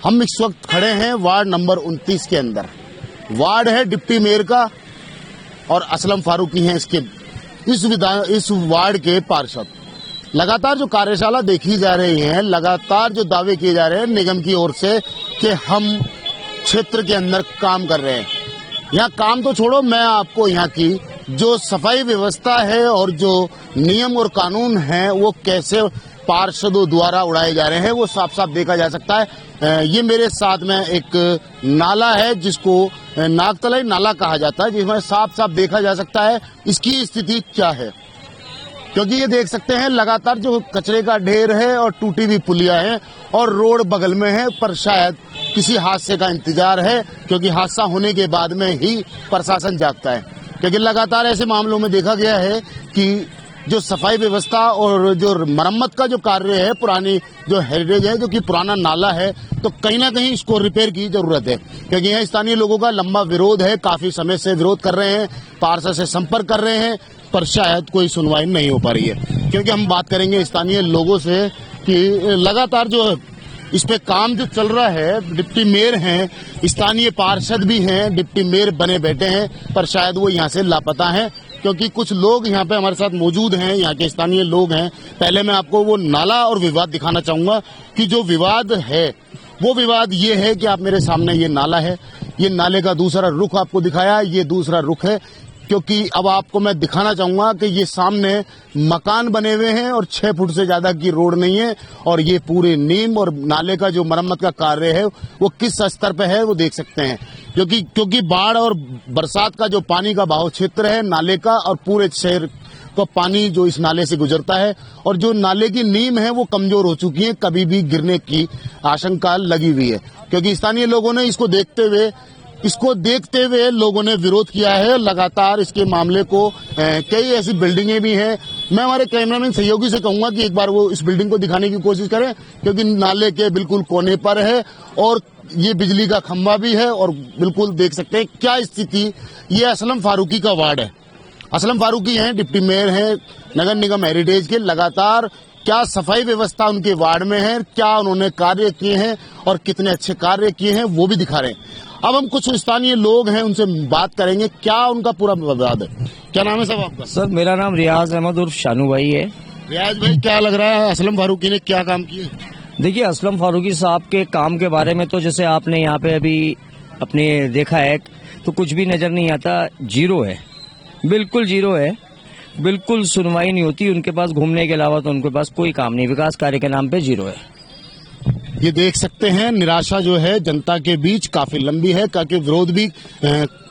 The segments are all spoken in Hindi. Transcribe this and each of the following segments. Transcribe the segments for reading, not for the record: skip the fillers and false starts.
हम इस वक्त खड़े हैं वार्ड नंबर 29 के अंदर। वार्ड है डिप्टी मेयर का और असलम फारूकी हैं इसके इस वार्ड के पार्षद। लगातार जो कार्यशाला देखी जा रही है, लगातार जो दावे किए जा रहे हैं निगम की ओर से कि हम क्षेत्र के अंदर काम कर रहे हैं। यहाँ काम तो छोड़ो, मैं आपको यहाँ की जो सफाई व्यवस्था है और जो नियम और कानून है वो कैसे पार्षदों द्वारा उड़ाए जा रहे हैं वो साफ साफ देखा जा सकता है। ये मेरे साथ में एक नाला है जिसको नागतलाई नाला कहा जाता है, जिसमें साफ साफ देखा जा सकता है इसकी स्थिति क्या है, क्योंकि ये देख सकते हैं लगातार जो कचरे का ढेर है और टूटी हुई पुलिया है और रोड बगल में है, पर शायद किसी हादसे का इंतजार है, क्योंकि हादसा होने के बाद में ही प्रशासन जागता है। क्योंकि लगातार ऐसे मामलों में देखा गया है कि जो सफाई व्यवस्था और जो मरम्मत का जो कार्य है, पुरानी जो हेरिटेज है, जो कि पुराना नाला है, तो कहीं ना कहीं इसको रिपेयर की जरूरत है। क्योंकि यहाँ स्थानीय लोगों का लंबा विरोध है, काफी समय से विरोध कर रहे हैं, पार्षद से संपर्क कर रहे हैं, पर शायद कोई सुनवाई नहीं हो पा रही है। क्योंकि हम बात करेंगे स्थानीय लोगों से कि लगातार जो इस पे काम जो चल रहा है, डिप्टी मेयर हैं, स्थानीय पार्षद भी हैं, डिप्टी मेयर बने बैठे हैं, पर शायद वो यहाँ से लापता हैं। क्योंकि कुछ लोग यहाँ पे हमारे साथ मौजूद हैं, यहाँ के स्थानीय लोग हैं। पहले मैं आपको वो नाला और विवाद दिखाना चाहूंगा कि जो विवाद है वो विवाद ये है कि आप मेरे सामने ये नाला है, ये नाले का दूसरा रुख आपको दिखाया, ये दूसरा रुख है। क्योंकि अब आपको मैं दिखाना चाहूंगा कि ये सामने मकान बने हुए हैं और 6 फुट से ज्यादा की रोड नहीं है, और ये पूरे नीम और नाले का जो मरम्मत का कार्य है वो किस स्तर पे है वो देख सकते हैं। क्योंकि बाढ़ और बरसात का जो पानी का बहाव क्षेत्र है नाले का, और पूरे शहर का पानी जो इस नाले से गुजरता है, और जो नाले की नींव है वो कमजोर हो चुकी है, कभी भी गिरने की आशंका लगी हुई है। क्योंकि स्थानीय लोगों ने इसको देखते हुए लोगों ने विरोध किया है लगातार इसके मामले को। कई ऐसी बिल्डिंगें भी हैं। मैं हमारे कैमरामैन सहयोगी से कहूंगा कि एक बार वो इस बिल्डिंग को दिखाने की कोशिश करें, क्योंकि नाले के बिल्कुल कोने पर है और ये बिजली का खंभा भी है, और बिल्कुल देख सकते हैं क्या स्थिति। ये असलम फारूकी का वार्ड है। असलम फारूकी हैं, डिप्टी मेयर हैं नगर निगम हेरिटेज के। लगातार क्या सफाई व्यवस्था उनके वार्ड में है, क्या उन्होंने कार्य किए हैं और कितने अच्छे कार्य किए हैं वो भी दिखा रहे हैं। अब हम कुछ स्थानीय लोग हैं उनसे बात करेंगे, क्या उनका पूरा विवाद है। क्या नाम है साहब आपका? सर मेरा नाम रियाज अहमद उर्फ शानू भाई है। रियाज भाई, क्या लग रहा है असलम फारूकी ने क्या काम किए? देखिए, असलम फारूकी साहब के काम के बारे में तो जैसे आपने यहाँ पे अभी अपने देखा है तो कुछ भी नजर नहीं आता, जीरो है, बिल्कुल जीरो है, बिल्कुल सुनवाई नहीं होती उनके पास, घूमने के अलावा तो उनके पास कोई काम नहीं, विकास कार्य के नाम पे जीरो है। ये देख सकते हैं निराशा जो है जनता के बीच काफी लंबी है, क्योंकि विरोध भी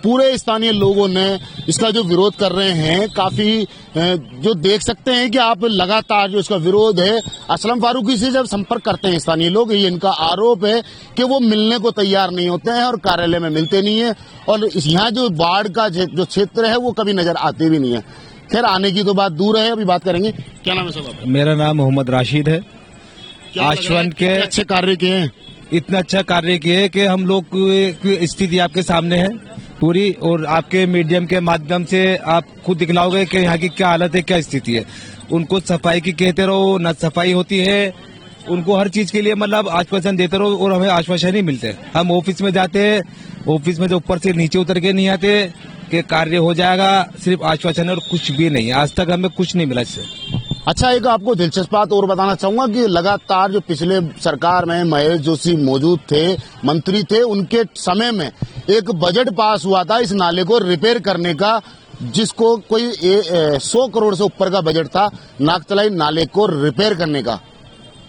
पूरे स्थानीय लोगों ने इसका जो विरोध कर रहे हैं काफी, जो देख सकते हैं कि आप लगातार जो इसका विरोध है। असलम फारूकी से जब संपर्क करते हैं स्थानीय लोग, ये इनका आरोप है कि वो मिलने को तैयार नहीं होते हैं और कार्यालय में मिलते नहीं है, और यहाँ जो बाढ़ का जो क्षेत्र है वो कभी नजर आते भी नहीं है। खैर, आने की तो बात दूर है, अभी बात करेंगे। क्या नाम है साहब? मेरा नाम मोहम्मद राशिद है। आश्वन के अच्छे कार्य किए हैं, इतना अच्छा कार्य किए कि हम लोग की स्थिति आपके सामने है पूरी, और आपके मीडियम के माध्यम से आप खुद दिखलाओगे कि यहाँ की क्या हालत है, क्या स्थिति है। उनको सफाई की कहते रहो, न सफाई होती है, उनको हर चीज के लिए मतलब आश्वासन देते रहो और हमें आश्वासन नहीं मिलते। हम ऑफिस में जाते हैं, ऑफिस में जो ऊपर से नीचे उतर के नहीं आते कि कार्य हो जाएगा, सिर्फ आश्वासन और कुछ भी नहीं। आज तक हमें कुछ नहीं मिला इससे। अच्छा, एक आपको दिलचस्प बात और बताना चाहूंगा कि लगातार जो पिछले सरकार में महेश जोशी मौजूद थे, मंत्री थे, उनके समय में एक बजट पास हुआ था इस नाले को रिपेयर करने का, जिसको कोई 100 करोड़ से ऊपर का बजट था नागतलाई नाले को रिपेयर करने का।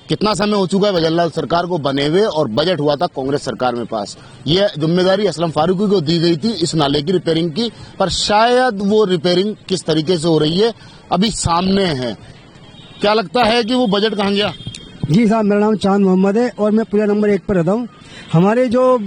कितना समय हो चुका है वजनलाल सरकार को बने हुए, और बजट हुआ था कांग्रेस सरकार में पास। ये जिम्मेदारी असलम फारूकी को दी गई थी इस नाले की रिपेयरिंग की, पर शायद वो रिपेयरिंग किस तरीके से हो रही है अभी सामने है। क्या लगता है कि वो बजट कहाँ गया? जी साहब, मेरा नाम चांद मोहम्मद है और मैं पुलिया नंबर 1 पर रहता हूँ। हमारे जो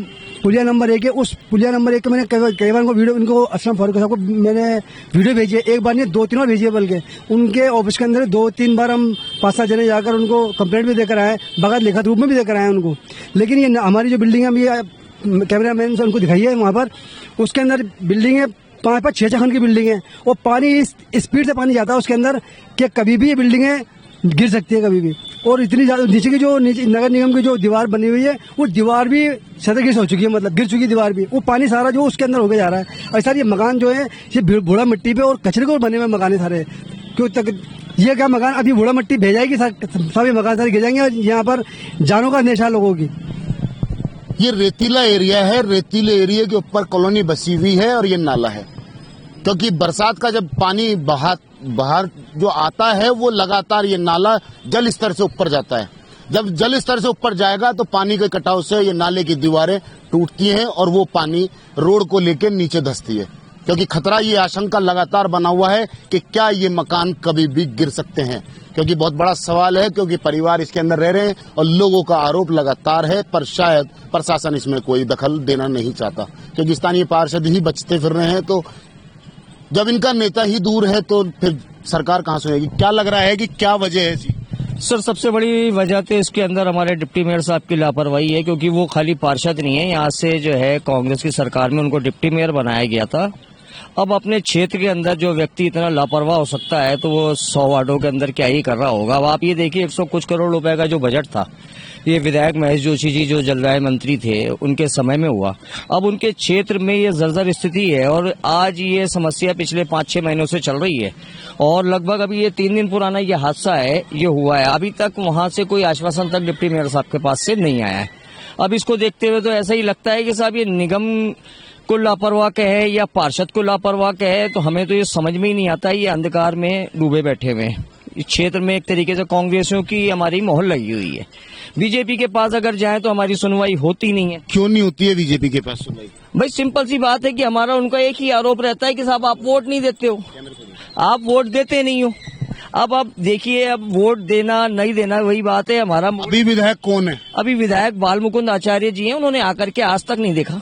पुलिया नंबर 1 है, उस पुलिया नंबर 1 के मैंने कई बार वीडियो, इनको असलम फारूकी साहब को मैंने वीडियो भेजी है, एक बार नहीं 2-3 बार भेजी है, बल्कि उनके ऑफिस के अंदर 2-3 बार हम 5-7 जने जाकर उनको कंप्लेंट भी देकर आए, बगैर लिखित रूप में भी देकर आए उनको। लेकिन ये हमारी जो बिल्डिंग है, ये कैमरामैन से उनको दिखाई है वहाँ पर, उसके अंदर बिल्डिंग है 5-6 खंड की बिल्डिंग है, और पानी इस स्पीड से पानी जाता है उसके अंदर कि कभी भी ये बिल्डिंगें गिर सकती है कभी भी। और इतनी ज्यादा नीचे की जो नगर निगम की जो दीवार बनी हुई है वो दीवार भी क्षतिग्रस्त हो चुकी है, मतलब गिर चुकी है दीवार भी। वो पानी सारा जो उसके अंदर होके जा रहा है। और सर ये मकान जो है ये बूढ़ा मिट्टी पे और कचरे को बने हुए मकान है सारे। क्यों तक ये क्या मकान अभी बूढ़ा मिट्टी भेजाएगी, सभी मकान सारे गिर जाएंगे और यहाँ पर जानों का नेशा लोगों की। ये रेतीला एरिया है, रेतीले एरिया के ऊपर कॉलोनी बसी हुई है और ये नाला है। क्योंकि बरसात का जब पानी बाहर जो आता है वो लगातार ये नाला जल स्तर से ऊपर जाता है। जब जल स्तर से ऊपर जाएगा तो पानी के कटाव से ये नाले की दीवारें टूटती हैं और वो पानी रोड को लेकर नीचे धंसती है। क्योंकि खतरा, ये आशंका लगातार बना हुआ है कि क्या ये मकान कभी भी गिर सकते हैं। क्योंकि बहुत बड़ा सवाल है, क्योंकि परिवार इसके अंदर रह रहे हैं और लोगों का आरोप लगातार है, पर शायद प्रशासन इसमें कोई दखल देना नहीं चाहता। क्योंकि स्थानीय पार्षद ही बचते फिर रहे हैं, तो जब इनका नेता ही दूर है तो फिर सरकार कहाँ सुनेगी। क्या लग रहा है कि क्या वजह है जी? सर सबसे बड़ी वजह तो इसके अंदर हमारे डिप्टी मेयर साहब की लापरवाही है, क्योंकि वो खाली पार्षद नहीं है। यहाँ से जो है कांग्रेस की सरकार में उनको डिप्टी मेयर बनाया गया था। अब अपने क्षेत्र के अंदर जो व्यक्ति इतना लापरवाह हो सकता है तो वो 100 वार्डों के अंदर क्या ही कर रहा होगा। अब आप ये देखिए 100 कुछ करोड़ रुपए का जो बजट था, ये विधायक महेश जोशी जी जो जलदाय मंत्री थे उनके समय में हुआ। अब उनके क्षेत्र में ये जर्जर स्थिति है और आज ये समस्या पिछले 5-6 महीनों से चल रही है और लगभग अभी ये 3 दिन पुराना ये हादसा है, ये हुआ है। अभी तक वहां से कोई आश्वासन तक डिप्टी मेयर साहब के पास से नहीं आया है। अब इसको देखते हुए तो ऐसा ही लगता है कि साहब ये निगम को लापरवाह कहे या पार्षद को लापरवाह कहे, तो हमें तो ये समझ में ही नहीं आता। ये अंधकार में डूबे बैठे हुए हैं। इस क्षेत्र में एक तरीके से कांग्रेसियों की हमारी मोहर लगी हुई है। बीजेपी के पास अगर जाए तो हमारी सुनवाई होती नहीं है। क्यों नहीं होती है बीजेपी के पास सुनवाई? भाई सिंपल सी बात है कि हमारा उनका एक ही आरोप रहता है कि साहब आप वोट नहीं देते हो, आप वोट देते नहीं हो। अब आप देखिए, अब वोट देना नहीं देना वही बात है। हमारा अभी विधायक कौन है? अभी विधायक बाल मुकुंद आचार्य जी हैं, उन्होंने आकर के आज तक नहीं देखा।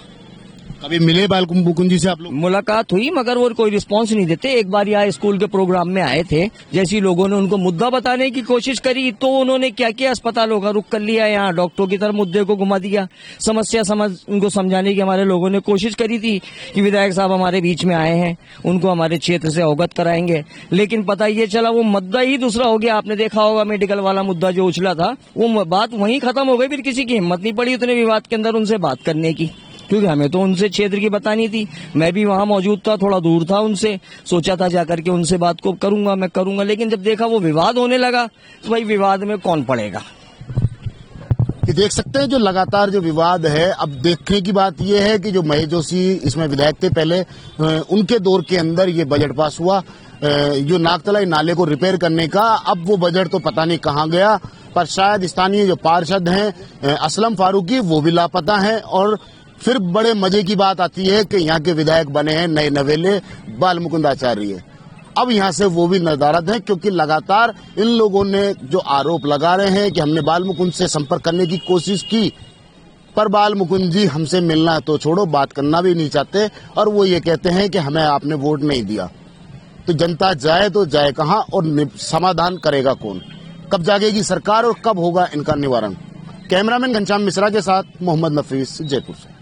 कभी मिले बाल मुकुंद जी से आप लोग? मुलाकात हुई मगर वो कोई रिस्पांस नहीं देते। एक बार यहाँ स्कूल के प्रोग्राम में आए थे, जैसी लोगों ने उनको मुद्दा बताने की कोशिश करी तो उन्होंने क्या किया, अस्पतालों का रुख कर लिया, यहाँ डॉक्टरों की तरफ मुद्दे को घुमा दिया। समस्या उनको समझाने की हमारे लोगों ने कोशिश करी थी कि विधायक साहब हमारे बीच में आए हैं, उनको हमारे क्षेत्र से अवगत कराएंगे, लेकिन पता ये चला वो मुद्दा ही दूसरा हो गया। आपने देखा होगा मेडिकल वाला मुद्दा जो उछला था वो बात वहीं खत्म हो गई। फिर किसी की हिम्मत नहीं पड़ी उतने विवाद के अंदर उनसे बात करने की, क्योंकि हमें तो उनसे क्षेत्र की बतानी थी। मैं भी वहां मौजूद था, थोड़ा दूर था उनसे, सोचा था जाकर के उनसे बात को करूंगा, लेकिन जब देखा वो विवाद होने लगा तो भाई विवाद में कौन पड़ेगा। ये देख सकते हैं जो लगातार जो विवाद है। अब देखने की बात यह है कि जो महेश जोशी इसमें विधायक थे पहले, उनके दौर के अंदर ये बजट पास हुआ जो नागतलाई नाले को रिपेयर करने का। अब वो बजट तो पता नहीं कहाँ गया, पर शायद स्थानीय जो पार्षद हैं असलम फारूकी वो भी लापता हैं। और फिर बड़े मजे की बात आती है कि यहाँ के विधायक बने हैं नए नवेले बाल मुकुंद आचार्य। अब यहाँ से वो भी नदारद हैं, क्योंकि लगातार इन लोगों ने जो आरोप लगा रहे हैं कि हमने बाल मुकुंद से संपर्क करने की कोशिश की, पर बाल मुकुंद जी हमसे मिलना तो छोड़ो, बात करना भी नहीं चाहते। और वो ये कहते हैं कि हमें आपने वोट नहीं दिया। तो जनता जाए तो जाए कहाँ और समाधान करेगा कौन? कब जागेगी सरकार और कब होगा इनका निवारण? कैमरामैन घनश्याम मिश्रा के साथ मोहम्मद नफीस, जयपुर से।